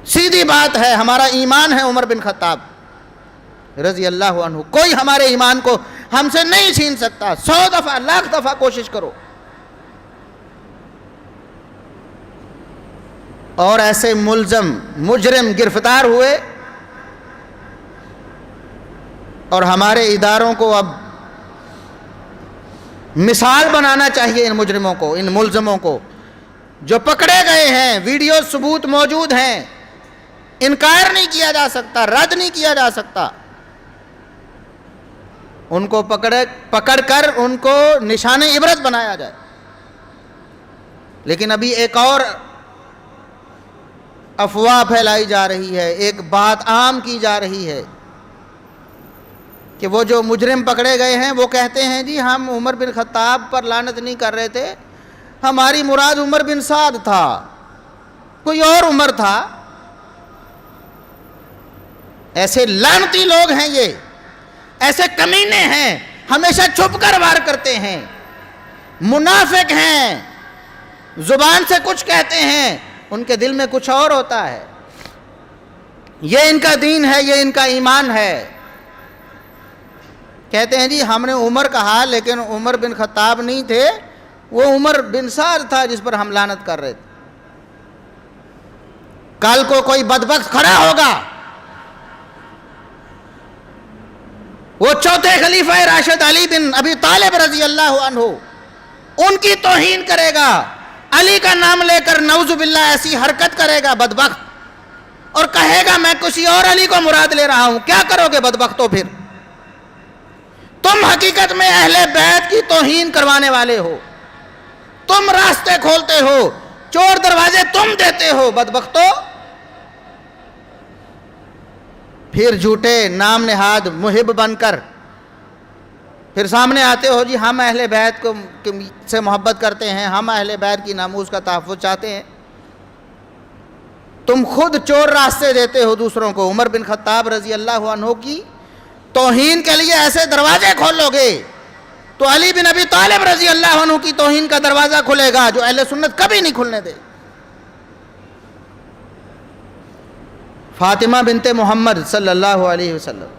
سیدھی بات ہے، ہمارا ایمان ہے عمر بن خطاب رضی اللہ عنہ، کوئی ہمارے ایمان کو ہم سے نہیں چھین سکتا، 100 دفعہ لاکھ دفعہ کوشش کرو۔ اور ایسے ملزم مجرم گرفتار ہوئے، اور ہمارے اداروں کو اب مثال بنانا چاہیے ان مجرموں کو، ان ملزموں کو جو پکڑے گئے ہیں، ویڈیو ثبوت موجود ہیں، انکار نہیں کیا جا سکتا، رد نہیں کیا جا سکتا۔ ان کو پکڑ کر ان کو نشان عبرت بنایا جائے۔ لیکن ابھی ایک اور افواہ پھیلائی جا رہی ہے، ایک بات عام کی جا رہی ہے کہ وہ جو مجرم پکڑے گئے ہیں وہ کہتے ہیں جی ہم عمر بن خطاب پر لعنت نہیں کر رہے تھے، ہماری مراد عمر بن سعد تھا، کوئی اور عمر تھا۔ ایسے لعنتی لوگ ہیں، یہ ایسے کمینے ہیں، ہمیشہ چھپ کر وار کرتے ہیں، منافق ہیں، زبان سے کچھ کہتے ہیں، ان کے دل میں کچھ اور ہوتا ہے۔ یہ ان کا دین ہے، یہ ان کا ایمان ہے۔ کہتے ہیں جی ہم نے عمر کہا لیکن عمر بن خطاب نہیں تھے، وہ عمر بن سعد تھا جس پر ہم لعنت کر رہے تھے۔ کل کو کوئی بدبخت کھڑا ہوگا، وہ چوتھے خلیفہ راشد علی بن ابی طالب رضی اللہ عنہ، ان کی توہین کرے گا، علی کا نام لے کر نعوذ باللہ ایسی حرکت کرے گا بدبخت، اور کہے گا میں کسی اور علی کو مراد لے رہا ہوں۔ کیا کرو گے بدبختو؟ پھر تم حقیقت میں اہل بیت کی توہین کروانے والے ہو، تم راستے کھولتے ہو، چور دروازے تم دیتے ہو بدبختو۔ پھر جھوٹے نام نہاد محب بن کر پھر سامنے آتے ہو جی ہم اہل بیت کو سے محبت کرتے ہیں، ہم اہل بیت کی ناموس کا تحفظ چاہتے ہیں۔ تم خود چور راستے دیتے ہو دوسروں کو۔ عمر بن خطاب رضی اللہ عنہ کی توہین کے لیے ایسے دروازے کھولو گے تو علی بن ابی طالب رضی اللہ عنہ کی توہین کا دروازہ کھلے گا جو اہل سنت کبھی نہیں کھلنے دے۔ فاطمہ بنت محمد صلی اللہ علیہ وسلم،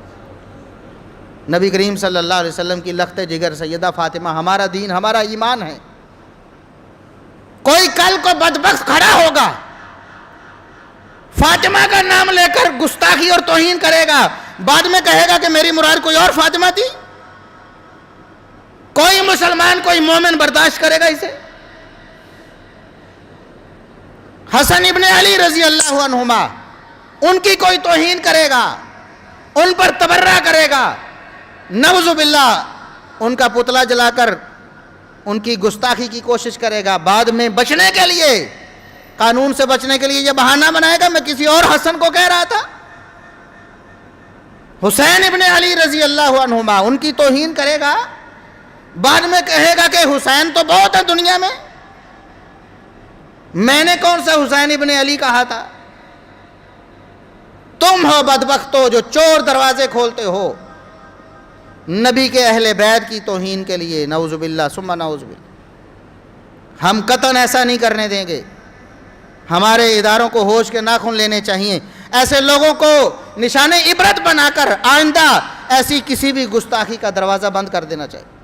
نبی کریم صلی اللہ علیہ وسلم کی لخت جگر سیدہ فاطمہ، ہمارا دین ہمارا ایمان ہے۔ کوئی کل کو بدبخت کھڑا ہوگا، فاطمہ کا نام لے کر گستاخی اور توہین کرے گا، بعد میں کہے گا کہ میری مراد کوئی اور فاطمہ تھی۔ کوئی مسلمان کوئی مومن برداشت کرے گا اسے؟ حسن ابن علی رضی اللہ عنہما، ان کی کوئی توہین کرے گا، ان پر تبرہ کرے گا، نعوذ باللہ ان کا پتلا جلا کر ان کی گستاخی کی کوشش کرے گا، بعد میں بچنے کے لیے، قانون سے بچنے کے لیے یہ بہانہ بنائے گا میں کسی اور حسن کو کہہ رہا تھا۔ حسین ابن علی رضی اللہ عنہما، ان کی توہین کرے گا، بعد میں کہے گا کہ حسین تو بہت ہے دنیا میں نے کون سا حسین ابن علی کہا تھا؟ تم ہو بدبختو جو چور دروازے کھولتے ہو نبی کے اہل بیت کی توہین کے لیے، نعوذ باللہ ثم نعوذ باللہ۔ ہم قطعاً ایسا نہیں کرنے دیں گے۔ ہمارے اداروں کو ہوش کے ناخن لینے چاہیے، ایسے لوگوں کو نشان عبرت بنا کر آئندہ ایسی کسی بھی گستاخی کا دروازہ بند کر دینا چاہیے۔